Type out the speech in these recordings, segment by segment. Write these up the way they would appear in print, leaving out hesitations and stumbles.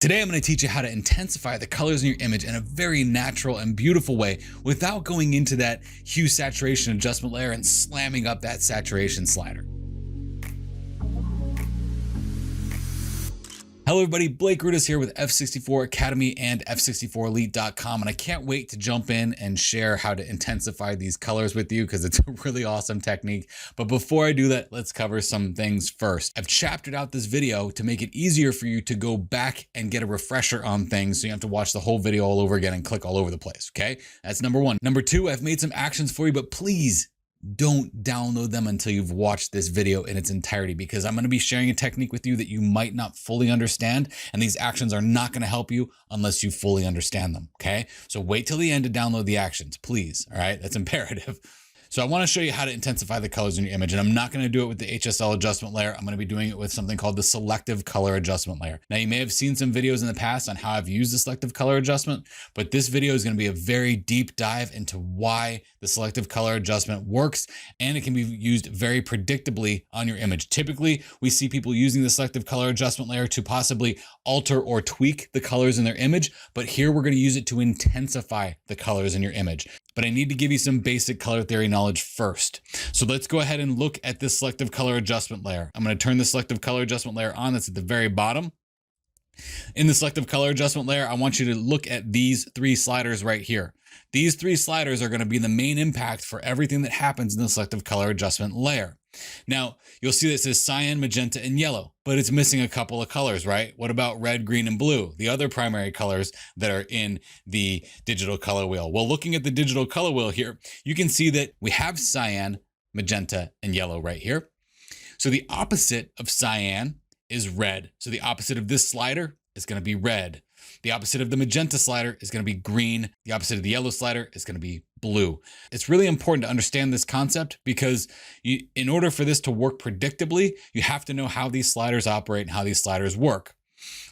Today, I'm going to teach you how to intensify the colors in your image in a very natural and beautiful way without going into that hue saturation adjustment layer and slamming up that saturation slider. Hello everybody, Blake Rudas here with F64 Academy and F64Elite.com, and I can't wait to jump in and share how to intensify these colors with you because it's a really awesome technique. But before I do that, let's cover some things first. I've chaptered out this video to make it easier for you to go back and get a refresher on things, so you have to watch the whole video all over again and click all over the place, okay? That's number one. Number two, I've made some actions for you, but please don't download them until you've watched this video in its entirety, because I'm going to be sharing a technique with you that you might not fully understand, and these actions are not going to help you unless you fully understand them, okay? So wait till the end to download the actions, please, all right? That's imperative. So I want to show you how to intensify the colors in your image, and I'm not going to do it with the HSL adjustment layer. I'm going to be doing it with something called the selective color adjustment layer. Now, you may have seen some videos in the past on how I've used the selective color adjustment, but this video is going to be a very deep dive into why the selective color adjustment works, and it can be used very predictably on your image. Typically, we see people using the selective color adjustment layer to possibly alter or tweak the colors in their image, but here we're going to use it to intensify the colors in your image. But I need to give you some basic color theory knowledge first. So let's go ahead and look at this selective color adjustment layer. I'm going to turn the selective color adjustment layer on. That's at the very bottom. In the selective color adjustment layer, I want you to look at these three sliders right here. These three sliders are going to be the main impact for everything that happens in the selective color adjustment layer. Now, you'll see that it says cyan, magenta, and yellow, but it's missing a couple of colors, right? What about red, green, and blue, the other primary colors that are in the digital color wheel? Well, looking at the digital color wheel here, you can see that we have cyan, magenta, and yellow right here. So the opposite of cyan is red. So the opposite of this slider is going to be red. The opposite of the magenta slider is going to be green. The opposite of the yellow slider is going to be blue. It's really important to understand this concept because in order for this to work predictably, you have to know how these sliders operate and how these sliders work.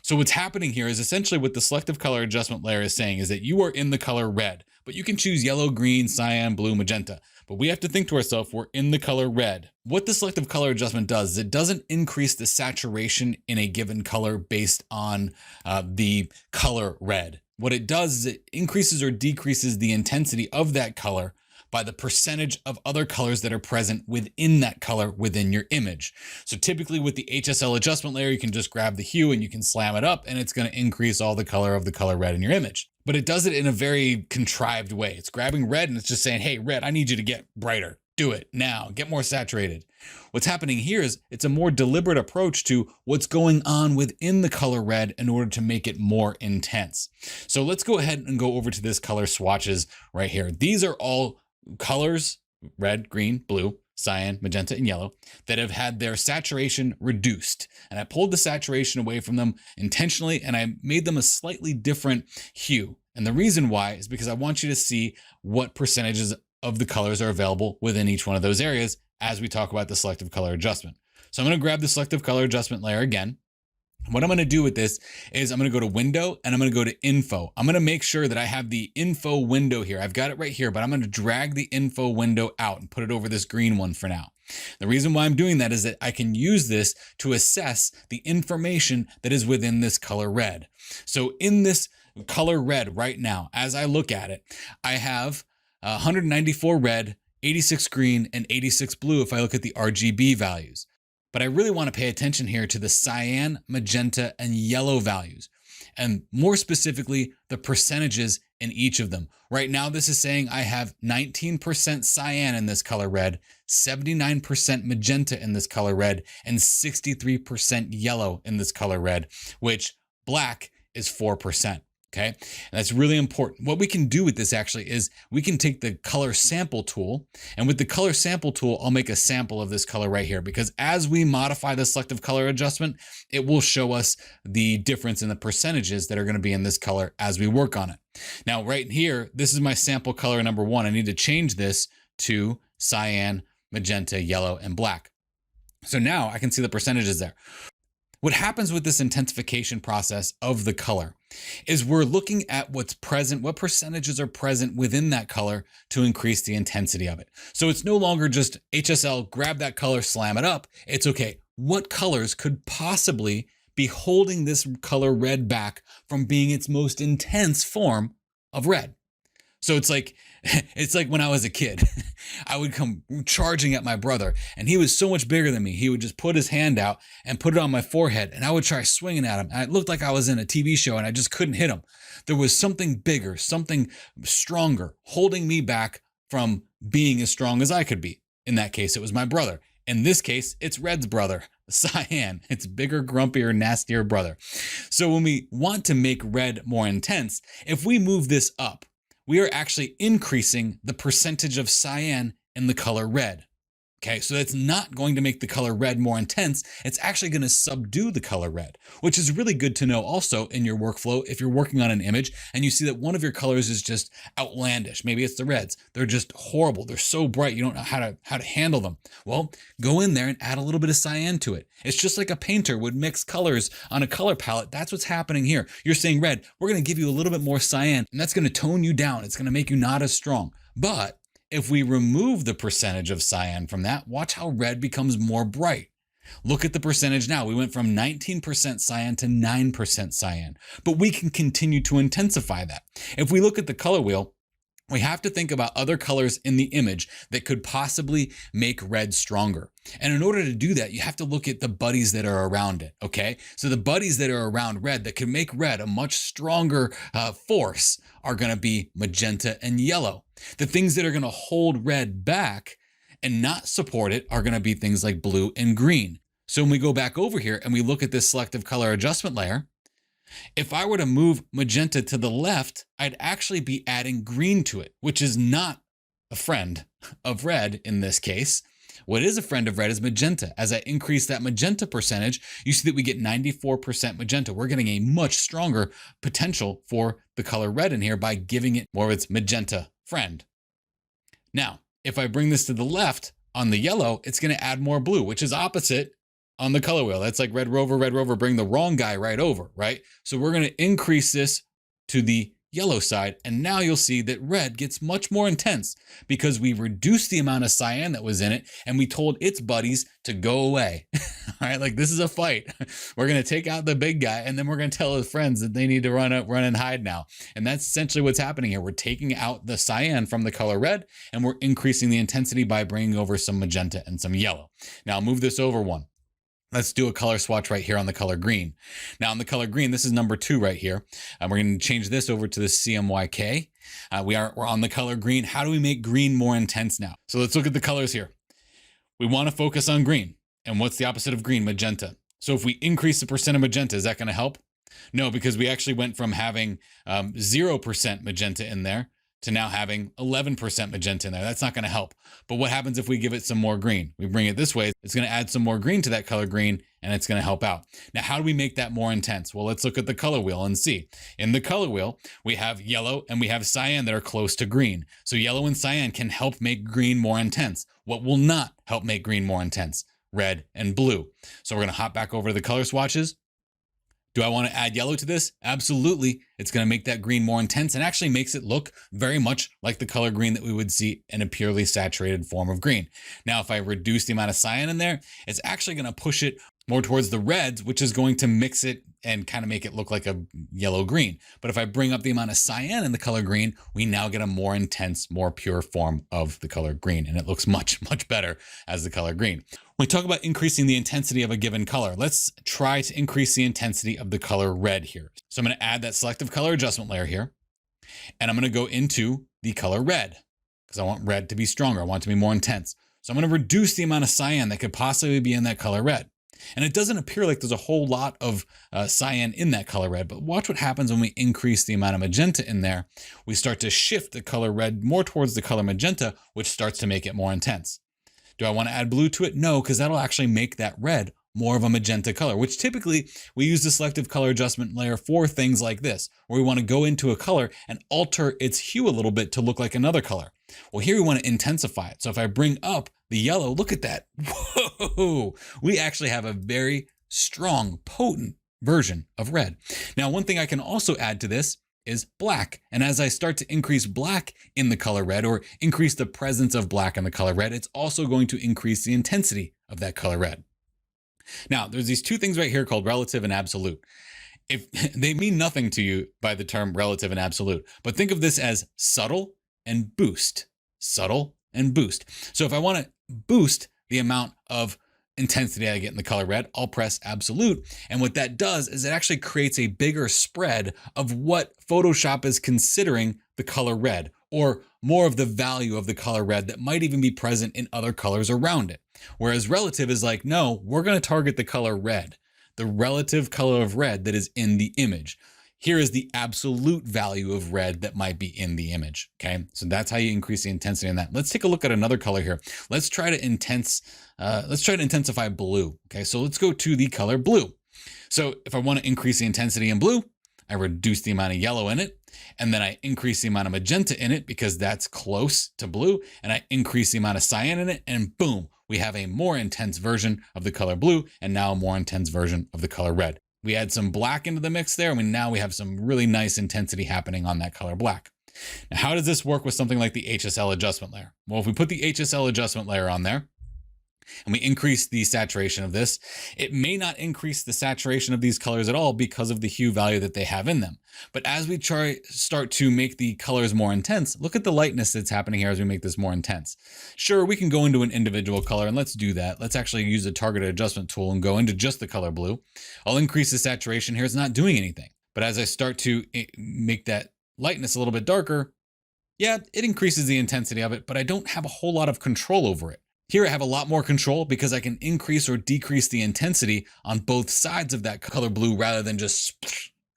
So what's happening here is essentially what the selective color adjustment layer is saying is that you are in the color red, but you can choose yellow, green, cyan, blue, magenta. But we have to think to ourselves, we're in the color red. What the selective color adjustment does is it doesn't increase the saturation in a given color based on the color red. What it does is it increases or decreases the intensity of that color by the percentage of other colors that are present within that color within your image. So typically with the HSL adjustment layer, you can just grab the hue and you can slam it up and it's going to increase all the color of the color red in your image. But it does it in a very contrived way. It's grabbing red and it's just saying, hey, red, I need you to get brighter. Do it now, get more saturated. What's happening here is it's a more deliberate approach to what's going on within the color red in order to make it more intense. So let's go ahead and go over to this color swatches right here. These are all colors, red, green, blue, cyan, magenta, and yellow, that have had their saturation reduced. And I pulled the saturation away from them intentionally, and I made them a slightly different hue. And the reason why is because I want you to see what percentages of the colors are available within each one of those areas as we talk about the selective color adjustment. So I'm going to grab the selective color adjustment layer again. What I'm going to do with this is I'm going to go to window and I'm going to go to info. I'm going to make sure that I have the info window here. I've got it right here, but I'm going to drag the info window out and put it over this green one for now. The reason why I'm doing that is that I can use this to assess the information that is within this color red. So in this color red right now, as I look at it, I have 194 red, 86 green, and 86 blue if I look at the RGB values. But I really want to pay attention here to the cyan, magenta, and yellow values, and more specifically, the percentages in each of them. Right now, this is saying I have 19% cyan in this color red, 79% magenta in this color red, and 63% yellow in this color red, which black is 4%. Okay, and that's really important. What we can do with this actually is we can take the color sample tool, and with the color sample tool, I'll make a sample of this color right here, because as we modify the selective color adjustment, it will show us the difference in the percentages that are going to be in this color as we work on it. Now, right here, this is my sample color number one. I need to change this to cyan, magenta, yellow, and black. So now I can see the percentages there. What happens with this intensification process of the color is we're looking at what's present, what percentages are present within that color to increase the intensity of it. So it's no longer just HSL, grab that color, slam it up. It's okay, what colors could possibly be holding this color red back from being its most intense form of red. So it's like when I was a kid, I would come charging at my brother, and he was so much bigger than me. He would just put his hand out and put it on my forehead, and I would try swinging at him. And it looked like I was in a TV show, and I just couldn't hit him. There was something bigger, something stronger holding me back from being as strong as I could be. In that case, it was my brother. In this case, it's Red's brother, Cyan. It's bigger, grumpier, nastier brother. So when we want to make red more intense, if we move this up, we are actually increasing the percentage of cyan in the color red. Okay, so that's not going to make the color red more intense. It's actually going to subdue the color red, which is really good to know also in your workflow if you're working on an image and you see that one of your colors is just outlandish. Maybe it's the reds. They're just horrible. They're so bright you don't know how to handle them. Well, go in there and add a little bit of cyan to it. It's just like a painter would mix colors on a color palette. That's what's happening here. You're saying red, we're going to give you a little bit more cyan, and that's going to tone you down. It's going to make you not as strong. But if we remove the percentage of cyan from that, watch how red becomes more bright. Look at the percentage now. We went from 19% cyan to 9% cyan, but we can continue to intensify that. If we look at the color wheel, we have to think about other colors in the image that could possibly make red stronger. And in order to do that, you have to look at the buddies that are around it, okay? So the buddies that are around red that can make red a much stronger force are gonna be magenta and yellow. The things that are gonna hold red back and not support it are gonna be things like blue and green. So when we go back over here and we look at this selective color adjustment layer, if I were to move magenta to the left, I'd actually be adding green to it, which is not a friend of red in this case. What is a friend of red is magenta. As I increase that magenta percentage, you see that we get 94% magenta. We're getting a much stronger potential for the color red in here by giving it more of its magenta friend. Now, if I bring this to the left on the yellow, it's going to add more blue, which is opposite on the color wheel. That's like red rover, bring the wrong guy right over, right? So we're going to increase this to the yellow side. And now you'll see that red gets much more intense because we reduced the amount of cyan that was in it and we told its buddies to go away. All right, like this is a fight. We're going to take out the big guy and then we're going to tell his friends that they need to run and hide now. And that's essentially what's happening here. We're taking out the cyan from the color red and we're increasing the intensity by bringing over some magenta and some yellow. Now I'll move this over one. Let's do a color swatch right here on the color green. Now on the color green, this is number 2 right here. We're going to change this over to the CMYK. We're on the color green. How do we make green more intense now? So let's look at the colors here. We want to focus on green. And what's the opposite of green? Magenta. So if we increase the percent of magenta, is that going to help? No, because we actually went from having 0% magenta in there to now having 11% magenta in there. That's not going to help. But what happens if we give it some more green? We bring it this way, it's going to add some more green to that color green and it's going to help out. Now, how do we make that more intense? Well, let's look at the color wheel and see. In the color wheel, we have yellow and we have cyan that are close to green. So yellow and cyan can help make green more intense. What will not help make green more intense? Red and blue. So we're going to hop back over to the color swatches. Do I want to add yellow to this? Absolutely. It's going to make that green more intense and actually makes it look very much like the color green that we would see in a purely saturated form of green. Now, if I reduce the amount of cyan in there, it's actually going to push it more towards the reds, which is going to mix it and kind of make it look like a yellow-green. But if I bring up the amount of cyan in the color green, we now get a more intense, more pure form of the color green. And it looks much, much better as the color green. When we talk about increasing the intensity of a given color, let's try to increase the intensity of the color red here. So I'm going to add that selective color adjustment layer here. And I'm going to go into the color red because I want red to be stronger. I want it to be more intense. So I'm going to reduce the amount of cyan that could possibly be in that color red. And it doesn't appear like there's a whole lot of cyan in that color red, but watch what happens when we increase the amount of magenta in there. We start to shift the color red more towards the color magenta, which starts to make it more intense. Do I want to add blue to it? No, because that'll actually make that red more of a magenta color, which typically we use the selective color adjustment layer for things like this, where we want to go into a color and alter its hue a little bit to look like another color. Well, here we want to intensify it. So if I bring up the yellow, look at that. Whoa, we actually have a very strong, potent version of red. Now, one thing I can also add to this is black. And as I start to increase black in the color red or increase the presence of black in the color red, it's also going to increase the intensity of that color red. Now, there's these two things right here called relative and absolute. If they mean nothing to you by the term relative and absolute, but think of this as subtle and boost, subtle and boost. So if I want to boost the amount of intensity I get in the color red, I'll press absolute. And what that does is it actually creates a bigger spread of what Photoshop is considering the color red, or more of the value of the color red that might even be present in other colors around it. Whereas relative is like, no, we're going to target the color red, the relative color of red that is in the image. Here is the absolute value of red that might be in the image. Okay, so that's how you increase the intensity in that. Let's take a look at another color here. Let's try to intensify blue. Okay, so let's go to the color blue. So if I want to increase the intensity in blue, I reduce the amount of yellow in it, and then I increase the amount of magenta in it because that's close to blue, and I increase the amount of cyan in it, and boom, we have a more intense version of the color blue, and now a more intense version of the color red. We add some black into the mix there, and now we have some really nice intensity happening on that color black. Now, how does this work with something like the HSL adjustment layer? Well, if we put the HSL adjustment layer on there, and we increase the saturation of this, it may not increase the saturation of these colors at all because of the hue value that they have in them. But as we start to make the colors more intense, look at the lightness that's happening here as we make this more intense. Sure, we can go into an individual color, and let's do that. Let's actually use a targeted adjustment tool and go into just the color blue. I'll increase the saturation here. It's not doing anything. But as I start to make that lightness a little bit darker, yeah, it increases the intensity of it, but I don't have a whole lot of control over it. Here I have a lot more control because I can increase or decrease the intensity on both sides of that color blue rather than just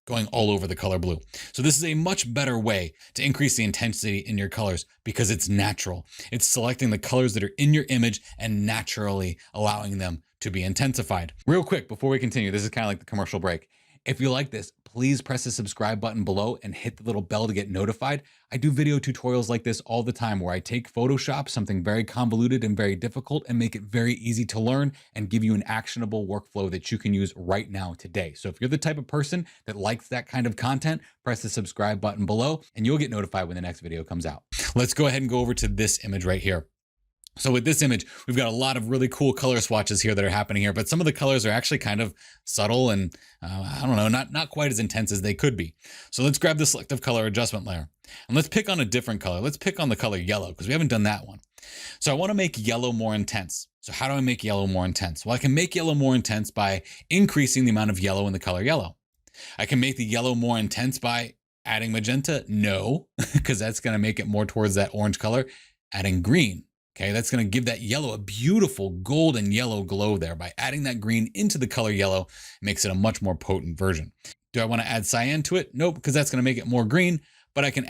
going all over the color blue. So this is a much better way to increase the intensity in your colors because it's natural. It's selecting the colors that are in your image and naturally allowing them to be intensified. Real quick, before we continue, this is kind of like the commercial break. If you like this, please press the subscribe button below and hit the little bell to get notified. I do video tutorials like this all the time where I take Photoshop, something very convoluted and very difficult, and make it very easy to learn and give you an actionable workflow that you can use right now today. So if you're the type of person that likes that kind of content, press the subscribe button below and you'll get notified when the next video comes out. Let's go ahead and go over to this image right here. So with this image, we've got a lot of really cool color swatches here that are happening here, but some of the colors are actually kind of subtle and I don't know, not quite as intense as they could be. So let's grab the selective color adjustment layer and let's pick on a different color. Let's pick on the color yellow because we haven't done that one. So I want to make yellow more intense. So how do I make yellow more intense? Well, I can make yellow more intense by increasing the amount of yellow in the color yellow. I can make the yellow more intense by adding magenta. No, because that's going to make it more towards that orange color. Adding green. Okay, that's going to give that yellow a beautiful golden yellow glow there. By adding that green into the color yellow, makes it a much more potent version. Do I want to add cyan to it? Nope, because that's going to make it more green, but I can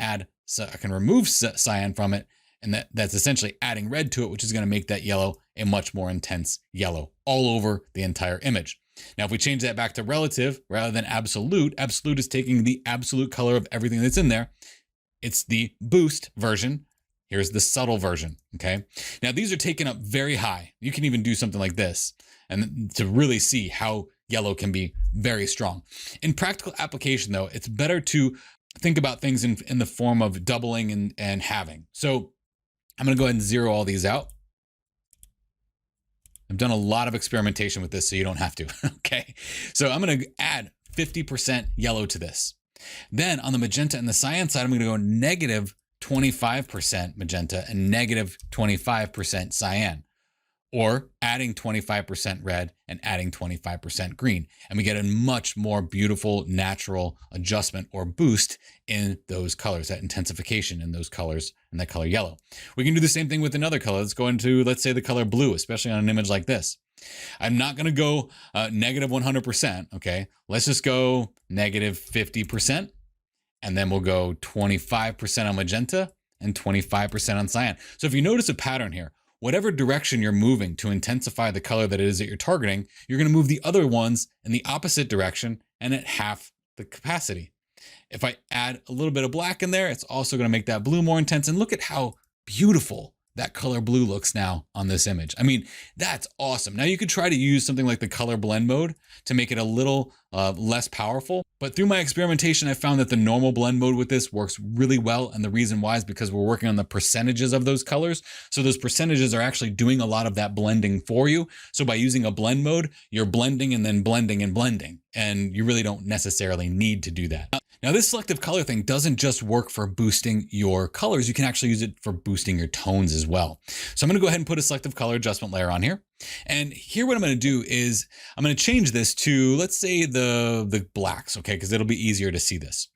remove cyan from it, and that's essentially adding red to it, which is going to make that yellow a much more intense yellow all over the entire image. Now, if we change that back to relative rather than absolute, absolute is taking the absolute color of everything that's in there. It's the boost version. Here's the subtle version, okay? Now these are taken up very high. You can even do something like this and to really see how yellow can be very strong. In practical application though, it's better to think about things in the form of doubling and halving. So I'm gonna go ahead and zero all these out. I've done a lot of experimentation with this so you don't have to, okay? So I'm gonna add 50% yellow to this. Then on the magenta and the cyan side, I'm gonna go negative 25% magenta and negative 25% cyan, or adding 25% red and adding 25% green. And we get a much more beautiful natural adjustment or boost in those colors, that intensification in those colors and that color yellow. We can do the same thing with another color. Let's go into, let's say the color blue, especially on an image like this. I'm not going to go negative 100%. Okay. Let's just go negative 50%. And then we'll go 25% on magenta and 25% on cyan. So if you notice a pattern here, whatever direction you're moving to intensify the color that it is that you're targeting, you're going to move the other ones in the opposite direction and at half the capacity. If I add a little bit of black in there, it's also going to make that blue more intense. And look at how beautiful that color blue looks now on this image. I mean, that's awesome. Now you could try to use something like the color blend mode to make it a little less powerful. But through my experimentation, I found that the normal blend mode with this works really well. And the reason why is because we're working on the percentages of those colors. So those percentages are actually doing a lot of that blending for you. So by using a blend mode, you're blending and then blending and blending. And you really don't necessarily need to do that. Now, this selective color thing doesn't just work for boosting your colors. You can actually use it for boosting your tones as well. So I'm going to go ahead and put a selective color adjustment layer on here. And here what I'm going to do is I'm going to change this to, let's say, the blacks, okay, because it'll be easier to see this.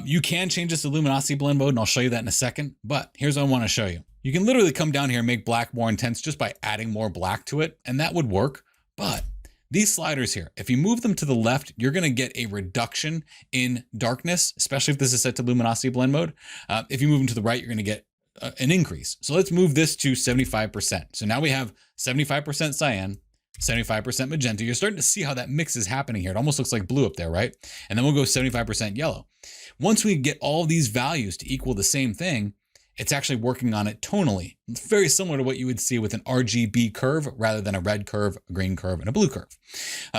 You can change this to luminosity blend mode, and I'll show you that in a second. But here's what I want to show you. You can literally come down here and make black more intense just by adding more black to it, and that would work. But these sliders here, if you move them to the left, you're going to get a reduction in darkness, especially if this is set to luminosity blend mode. If you move them to the right, you're going to get an increase. So let's move this to 75%. So now we have 75% cyan, 75% magenta. You're starting to see how that mix is happening here. It almost looks like blue up there, right? And then we'll go 75% yellow. Once we get all these values to equal the same thing, it's actually working on it tonally. It's very similar to what you would see with an RGB curve rather than a red curve, a green curve, and a blue curve.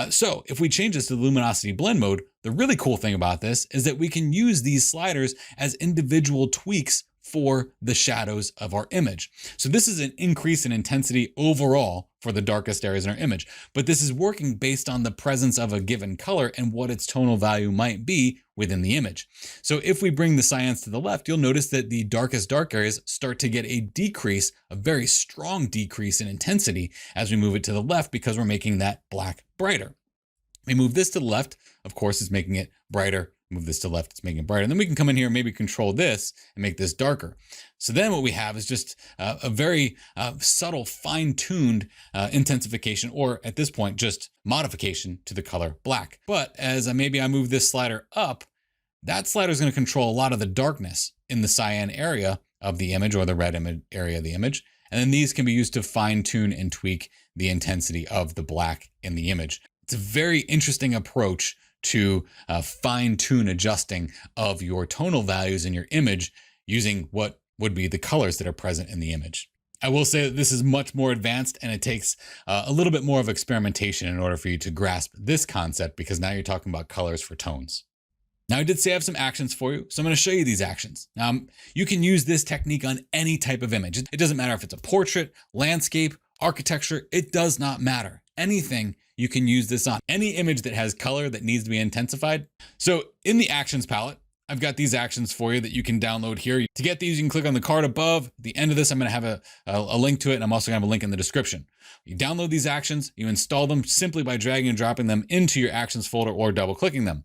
So if we change this to the luminosity blend mode, the really cool thing about this is that we can use these sliders as individual tweaks for the shadows of our image. So this is an increase in intensity overall for the darkest areas in our image, but this is working based on the presence of a given color and what its tonal value might be within the image. So if we bring the cyans to the left, you'll notice that the darkest dark areas start to get a decrease, a very strong decrease in intensity as we move it to the left because we're making that black brighter. We move this to the left, of course, it's making it brighter. Move this to the left, it's making it brighter. And then we can come in here and maybe control this and make this darker. So then what we have is just a very subtle, fine-tuned intensification, or at this point, just modification to the color black. But as maybe I move this slider up, that slider is going to control a lot of the darkness in the cyan area of the image or the red area of the image. And then these can be used to fine-tune and tweak the intensity of the black in the image. It's a very interesting approach to fine-tune adjusting of your tonal values in your image using what would be the colors that are present in the image. I will say that this is much more advanced and it takes a little bit more of experimentation in order for you to grasp this concept, because now you're talking about colors for tones. Now I did say I have some actions for you, so I'm going to show you these actions. Now you can use this technique on any type of image. It doesn't matter if it's a portrait, landscape, architecture, it does not matter. Anything you can use this on. Any image that has color that needs to be intensified. So in the actions palette, I've got these actions for you that you can download here. To get these, you can click on the card above. At the end of this, I'm going to have a link to it, and I'm also going to have a link in the description. You download these actions, you install them simply by dragging and dropping them into your actions folder or double clicking them.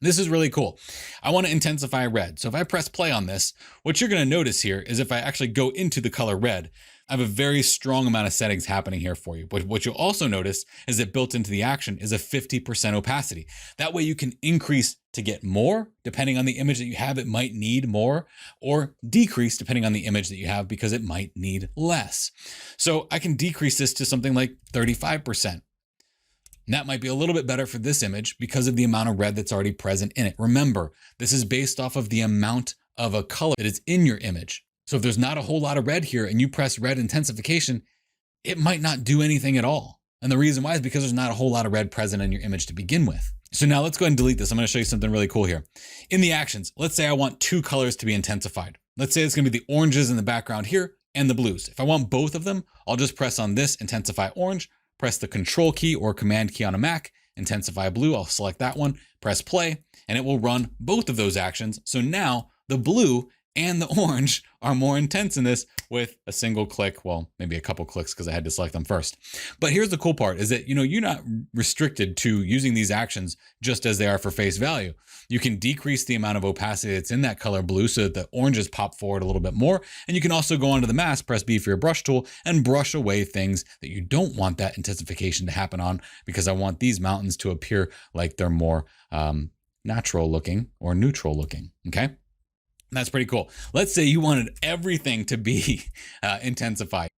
This is really cool. I want to intensify red. So if I press play on this, what you're going to notice here is if I actually go into the color red, I have a very strong amount of settings happening here for you. But what you'll also notice is that built into the action is a 50% opacity. That way you can increase to get more. Depending on the image that you have, it might need more, or decrease depending on the image that you have because it might need less. So I can decrease this to something like 35%. And that might be a little bit better for this image because of the amount of red that's already present in it. Remember, this is based off of the amount of a color that is in your image. So if there's not a whole lot of red here and you press red intensification, it might not do anything at all. And the reason why is because there's not a whole lot of red present in your image to begin with. So now let's go ahead and delete this. I'm going to show you something really cool here. In the actions, let's say I want two colors to be intensified. Let's say it's going to be the oranges in the background here and the blues. If I want both of them, I'll just press on this intensify orange, press the control key or command key on a Mac, intensify blue. I'll select that one, press play, and it will run both of those actions. So now the blue and the orange are more intense in this with a single click. Well, maybe a couple clicks because I had to select them first. But here's the cool part is that, you're not restricted to using these actions just as they are for face value. You can decrease the amount of opacity that's in that color blue so that the oranges pop forward a little bit more. And you can also go onto the mask, press B for your brush tool, and brush away things that you don't want that intensification to happen on, because I want these mountains to appear like they're more natural looking or neutral looking, okay? That's pretty cool. Let's say you wanted everything to be intensified.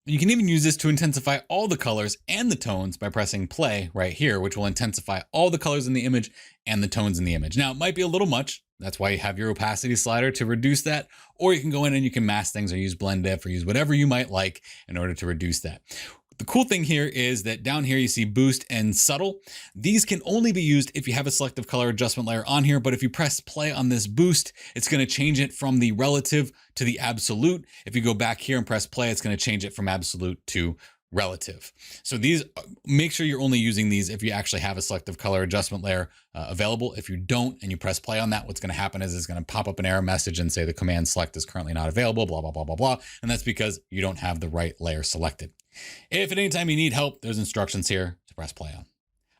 And you can even use this to intensify all the colors and the tones by pressing play right here, which will intensify all the colors in the image and the tones in the image. Now, it might be a little much. That's why you have your opacity slider to reduce that, or you can go in and you can mask things or use blend diff or use whatever you might like in order to reduce that. The cool thing here is that down here you see boost and subtle. These can only be used if you have a selective color adjustment layer on here, but if you press play on this boost, it's going to change it from the relative to the absolute. If you go back here and press play, it's going to change it from absolute to relative. So these, make sure you're only using these if you actually have a selective color adjustment layer available. If you don't and you press play on that, what's going to happen is it's going to pop up an error message and say the command select is currently not available, blah, blah, blah, blah, blah. And that's because you don't have the right layer selected. If at any time you need help, there's instructions here to press play on.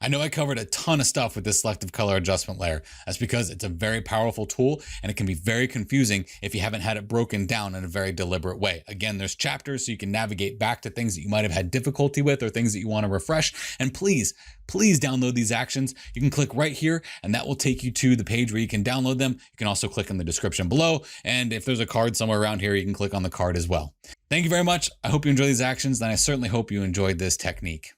I know I covered a ton of stuff with this selective color adjustment layer. That's because it's a very powerful tool and it can be very confusing if you haven't had it broken down in a very deliberate way. Again, there's chapters so you can navigate back to things that you might have had difficulty with or things that you want to refresh. And please download these actions. You can click right here and that will take you to the page where you can download them. You can also click in the description below. And if there's a card somewhere around here, you can click on the card as well. Thank you very much. I hope you enjoy these actions, and I certainly hope you enjoyed this technique.